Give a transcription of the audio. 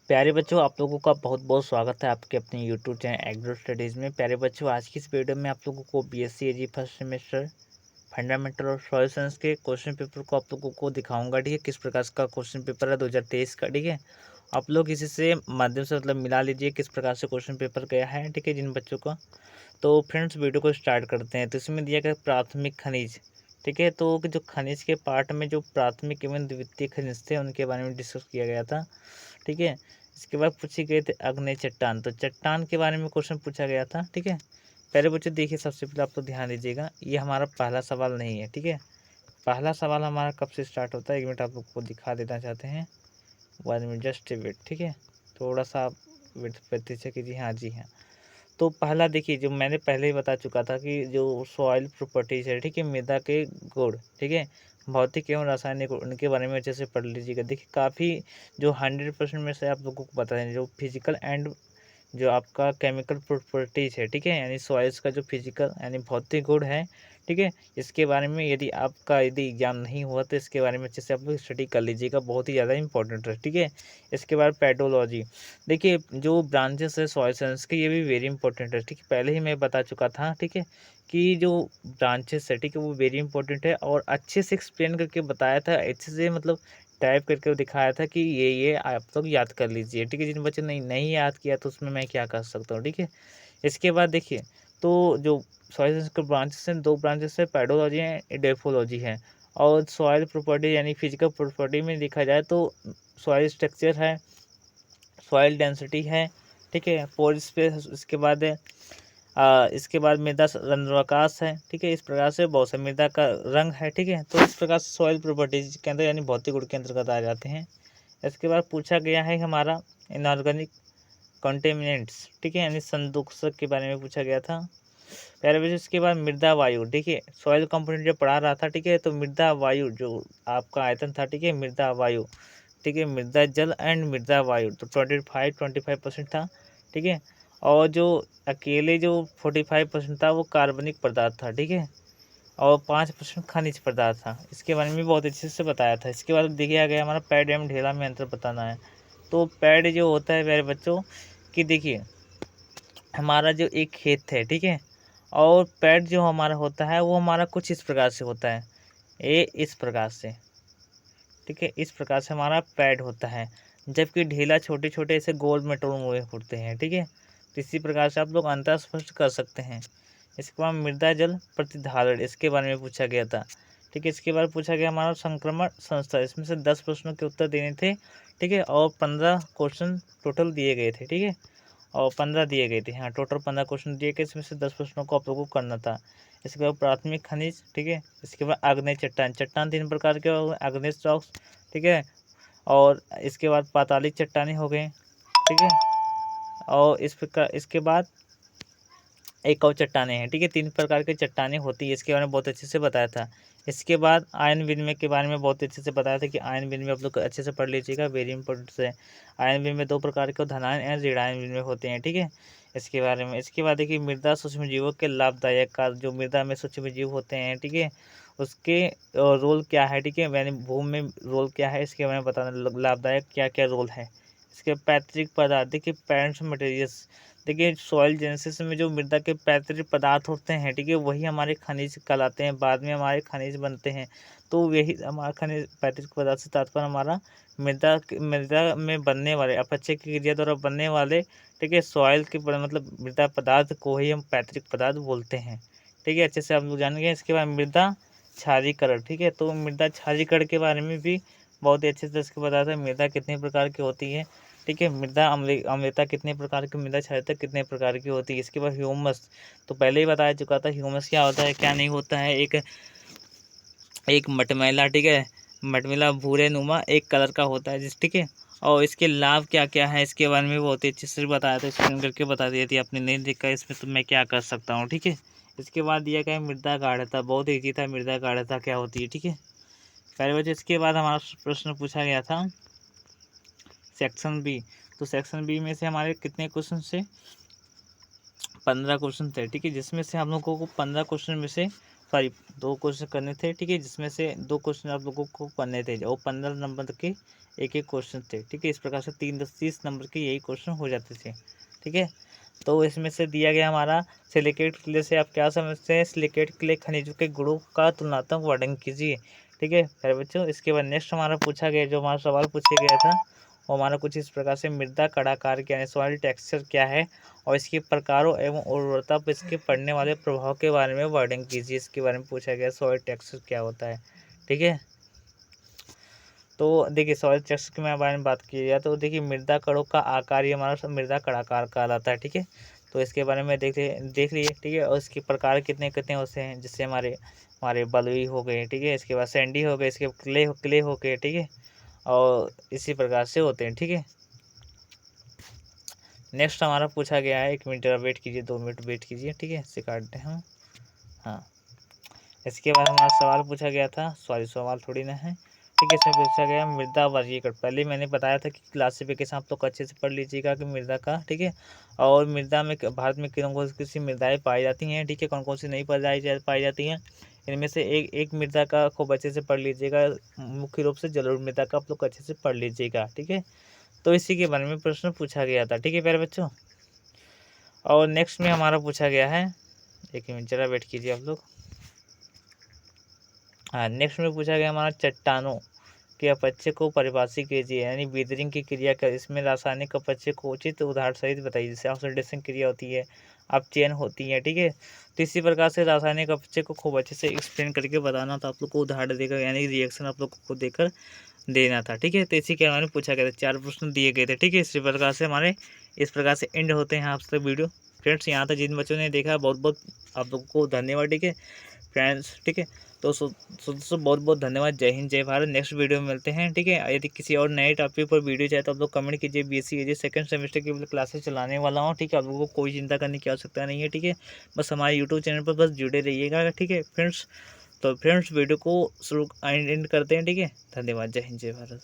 प्यारे बच्चों, आप लोगों का बहुत बहुत स्वागत है आपके अपने यूट्यूब चैनल एग्रो स्टडीज़ में। प्यारे बच्चों, आज की इस वीडियो में आप लोगों को बीएससी एजी फर्स्ट सेमेस्टर फंडामेंटल और सॉइल साइंस के क्वेश्चन पेपर को आप लोगों को दिखाऊंगा। ठीक है, किस प्रकार का क्वेश्चन पेपर है 2023 का। ठीक है, आप लोग इसी से माध्यम से मिला लीजिए किस प्रकार से क्वेश्चन पेपर गया है। ठीक है, जिन बच्चों का। तो फ्रेंड्स, वीडियो को स्टार्ट करते हैं। तो इसमें दिया गया प्राथमिक खनिज। ठीक है, तो जो खनिज के पार्ट में जो प्राथमिक एवं द्वितीय खनिज थे उनके बारे में डिस्कस किया गया था। ठीक है, इसके बाद पूछे गए थे अग्नि चट्टान। तो चट्टान के बारे में क्वेश्चन पूछा गया था। ठीक है, पहले बच्चे देखिए, सबसे पहले आप तो ध्यान दीजिएगा, ये हमारा पहला सवाल नहीं है। ठीक है, पहला सवाल हमारा कब से स्टार्ट होता है, 1 मिनट आप लोग को दिखा देना चाहते हैं। 1 मिनट, जस्ट वेट। ठीक है, थोड़ा सा आप वेट प्रतीक्षा कीजिए। हाँ जी, हाँ। तो पहला देखिए, जो मैंने पहले ही बता चुका था कि जो सॉइल प्रॉपर्टीज है, ठीक है, मृदा के गुण, ठीक है, भौतिक एवं रासायनिक गुण, उनके बारे में अच्छे से पढ़ लीजिएगा। देखिए, काफ़ी जो 100% में से आप लोगों को पता है, जो फिजिकल एंड जो आपका केमिकल प्रॉपर्टीज है, ठीक है, यानी सॉइल्स का जो फिजिकल यानी भौतिक गुण है, ठीक है, इसके बारे में यदि एग्जाम नहीं हुआ तो इसके बारे में अच्छे से आप लोग स्टडी कर लीजिएगा, बहुत ही ज़्यादा इंपॉर्टेंट है। ठीक है, इसके बाद पेडोलॉजी। देखिए, जो ब्रांचेस है सॉइल साइंस के, ये भी वेरी इंपॉर्टेंट है। ठीक है, पहले ही मैं बता चुका था। ठीक है, कि जो ब्रांचेस है, ठीक है, वो वेरी इंपॉर्टेंट है और अच्छे से एक्सप्लेन करके बताया था, अच्छे से टाइप करके दिखाया था कि ये आप लोग याद कर लीजिए। ठीक है, जिन बच्चे ने नहीं याद किया तो उसमें मैं क्या कर सकता हूँ। ठीक है, इसके बाद देखिए, तो जो सॉइल साइंस के ब्रांचेस हैं, 2 ब्रांचेस है, पेडोलॉजी है, डेफोलॉजी है। और सॉइल प्रॉपर्टी यानी फिजिकल प्रॉपर्टी में देखा जाए तो सॉइल स्ट्रक्चर है, सॉइल डेंसिटी है, ठीक है, पोर स्पेस, इसके बाद मृदा रंध्राकाश है। ठीक है, इस प्रकार से बहुत से मृदा का रंग है। ठीक है, तो इस प्रकार से सॉइल प्रॉपर्टीज के अंदर यानी भौतिक गुण के अंतर्गत आ जाते हैं। इसके बाद पूछा गया है हमारा इनऑर्गेनिक कंटेमिनेंट्स, ठीक है, यानी संदूषक के बारे में पूछा गया था। पहले बच्चे, इसके बाद मृदा वायु। देखिए, सॉइल कंपोनेंट जब पढ़ा रहा था, ठीक है, तो मृदा वायु जो आपका आयतन था, ठीक है, मृदा वायु, ठीक है, मृदा जल एंड मृदा वायु, तो 25% था। ठीक है, और जो अकेले जो 45% था वो कार्बनिक पदार्थ था। ठीक है, और 5% खनिज पदार्थ था। इसके बारे में भी बहुत अच्छे से बताया था। इसके बाद देखिए गया हमारा पैड एवं ढेला में अंतर बताना है। तो पैड जो होता है मेरे बच्चों कि देखिए, हमारा जो एक खेत है, ठीक है, और पैड जो हमारा होता है वो हमारा कुछ इस प्रकार से होता है, ये इस प्रकार से। ठीक है, इस प्रकार से हमारा पैड होता है, जबकि ढेला छोटे छोटे ऐसे गोल मेटल हुए होते हैं। ठीक है, तो इसी प्रकार से आप लोग अंतर स्पष्ट कर सकते हैं। इसके बाद मृदा जल प्रतिधारण, इसके बारे में पूछा गया था। ठीक है, इसके बाद पूछा गया हमारा संक्रमण संस्था। इसमें से 10 प्रश्नों के उत्तर देने थे। ठीक है, और 15 क्वेश्चन टोटल दिए गए थे। ठीक है, और 15 दिए गए थे। हाँ, टोटल 15 क्वेश्चन दिए गए, इसमें से 10 प्रश्नों को आप लोगों को करना था। इसके बाद प्राथमिक खनिज। ठीक है, इसके बाद आग्नेय चट्टान। चट्टान 3 प्रकार के हो गए, आग्नेय रॉक्स, ठीक है, और इसके बाद पातालिक चट्टानें हो गई। ठीक है, और इस प्रकार इसके बाद एक और चट्टानें हैं। ठीक है, 3 प्रकार की चट्टानें होती है, इसके बारे में बहुत अच्छे से बताया था। इसके बाद आयन विनिमय के बारे में बहुत अच्छे से बताया था कि आयन विनिमय आप लोग अच्छे से पढ़ लीजिएगा, वेरी इंपॉर्टेंट है। आयन विनिमय 2 प्रकार के धनायन एवं ऋणायन विनिमय होते हैं। ठीक है, इसके बारे में। इसके बाद देखिए, मृदा सूक्ष्मजीवों के लाभदायक का, जो मृदा में सूक्ष्मजीव होते हैं, ठीक है, उसके रोल क्या है। ठीक है, यानी भूमि में रोल क्या है, इसके बारे में बताना, लाभदायक क्या क्या रोल है। इसके पैतृक पदार्थ, देखिए पेरेंट्स मटेरियल्स। देखिए, सॉइल जेनेसिस में जो मृदा के पैतृक पदार्थ होते हैं, ठीक है, वही हमारे खनिज कहलाते हैं, बाद में हमारे खनिज बनते हैं। तो यही हमारा खनिज पैतृक पदार्थ से तात्पर्य हमारा मृदा में बनने वाले अपक्षय की क्रिया द्वारा बनने वाले, ठीक है, सॉइल के मृदा पदार्थ को ही हम पैतृक पदार्थ बोलते हैं। ठीक है, अच्छे से आप लोग जानेंगे। इसके बाद मृदा क्षारीकरण। ठीक है, तो मृदा क्षारीकरण के बारे में भी बहुत ही अच्छे से इसके बताया था, मृदा कितने प्रकार की होती है। ठीक है, मृदा अम्लता कितने प्रकार की, मृदा क्षारीयता कितने प्रकार की होती है। इसके बाद ह्यूमस, तो पहले ही बताया चुका था ह्यूमस क्या होता है क्या नहीं होता है। एक मटमैला, ठीक है, मटमैला भूरे नुमा एक कलर का होता है ठीक है, और इसके लाभ क्या क्या है इसके बारे में बहुत ही अच्छे से बताया था, स्क्रीन करके बता दिया था। आपने नहीं देखा इसमें तो मैं क्या कर सकता हूँ। ठीक है, इसके बाद दिया गया मृदा गाढ़ता, बहुत ईजी था, मृदा गाढ़ता क्या होती है। ठीक है, पहले वजह। इसके बाद हमारा प्रश्न पूछा गया था सेक्शन बी। तो सेक्शन बी में से हमारे कितने क्वेश्चन से 15 क्वेश्चन थे। ठीक है, जिसमें से हम लोगों को 15 क्वेश्चन में से सॉरी 2 क्वेश्चन करने थे, ठीक है, जिसमें से 2 क्वेश्चन आप लोगों को करने थे और 15 नंबर के एक क्वेश्चन थे, ठीक है। इस प्रकार से 3 10 30 नंबर के यही क्वेश्चन हो जाते थे, ठीक है। तो इसमें से दिया गया हमारा सिलिकेट क्ले से आप क्या समझते हैं, सिलिकेट क्ले खनिजों के गुणों का तुलनात्मक वर्णन कीजिए, ठीक है प्यारे बच्चों। इसके बाद नेक्स्ट हमारा पूछा गया, जो हमारा सवाल पूछा गया था वो हमारा कुछ इस प्रकार से, मृदा कड़ाकार क्या है, सॉइल टेक्सचर क्या है और इसके प्रकारों एवं उर्वरता पर इसके पड़ने वाले प्रभाव के बारे में वर्णन कीजिए। इसके बारे में पूछा गया सॉइल टेक्सचर क्या होता है, ठीक है। तो देखिए सॉइल टेक्सचर के बारे में बात की जाए तो देखिए मृदा कणों का आकार ये हमारा मृदा कड़ाकार कहलाता है, ठीक है। तो इसके बारे में देख लीजिए, ठीक है। और इसके प्रकार कितने कितने होते हैं, जिससे हमारे हमारे बलुई हो गए, ठीक है, इसके बाद सैंडी हो गए, इसके क्ले हो गए, ठीक है, और इसी प्रकार से होते हैं, ठीक है। नेक्स्ट हमारा पूछा गया है, 1 मिनट वेट कीजिए, 2 मिनट वेट कीजिए, ठीक है, इसे काटते हैं हम। हाँ, इसके बाद हमारा सवाल पूछा गया था, सॉरी सवाल थोड़ी ना है, ठीक है। इसमें पूछा गया मृदा वर्गीकरण। पहले मैंने बताया था कि क्लासिफिकेशन आप लोग अच्छे से पढ़ लीजिएगा कि मृदा का, ठीक है। और मृदा में भारत में कौन सी मृदाएँ पाई जाती हैं, ठीक है, कौन कौन सी नहीं पाई जाती हैं। इनमें से एक मृदा का खूब अच्छे से पढ़ लीजिएगा, मुख्य रूप से जलोढ़ मृदा का आप लोग अच्छे से पढ़ लीजिएगा, ठीक है। तो इसी के बारे में प्रश्न पूछा गया था, ठीक है प्यारे बच्चों। और नेक्स्ट में हमारा पूछा गया है, 1 मिनट जरा वेट कीजिए आप लोग। हाँ, नेक्स्ट में पूछा गया हमारा चट्टानों के अपक्षय को परिभाषित कीजिए, यानी विदरिंग की क्रिया कर, इसमें रासायनिक अपक्षय को उचित उदाहरण सहित बताइए। जैसे ऑक्सीडेशन क्रिया होती है, अपचयन होती है, ठीक है। तो इसी प्रकार से रासायनिक अपक्षय को खूब अच्छे से एक्सप्लेन करके बताना था आप लोग को, उदाहरण देकर, यानी रिएक्शन आप लोग को देकर देना था, ठीक है। तो इसी के हमारे पूछा गया था, 4 प्रश्न दिए गए थे, ठीक है। इसी प्रकार से हमारे इस प्रकार से एंड होते हैं आपसे वीडियो। फ्रेंड्स यहाँ तक जिन बच्चों ने देखा बहुत बहुत आप लोगों को धन्यवाद, ठीक है फ्रेंड्स, ठीक है। तो दोस्तों बहुत बहुत धन्यवाद। जय हिंद जय भारत। नेक्स्ट वीडियो में मिलते हैं, ठीक है। यदि किसी और नए टॉपिक पर वीडियो चाहे तो आप लोग कमेंट कीजिए। BSc सेकंड सेमेस्टर की क्लासेस चलाने वाला हूँ, ठीक है। आप लोगों को कोई चिंता करने की आवश्यकता नहीं है, ठीक है। बस हमारे यूट्यूब चैनल पर बस जुड़े रहिएगा, ठीक है फ्रेंड्स। तो फ्रेंड्स वीडियो को शुरू एंड करते हैं, ठीक है। धन्यवाद। जय हिंद जय भारत।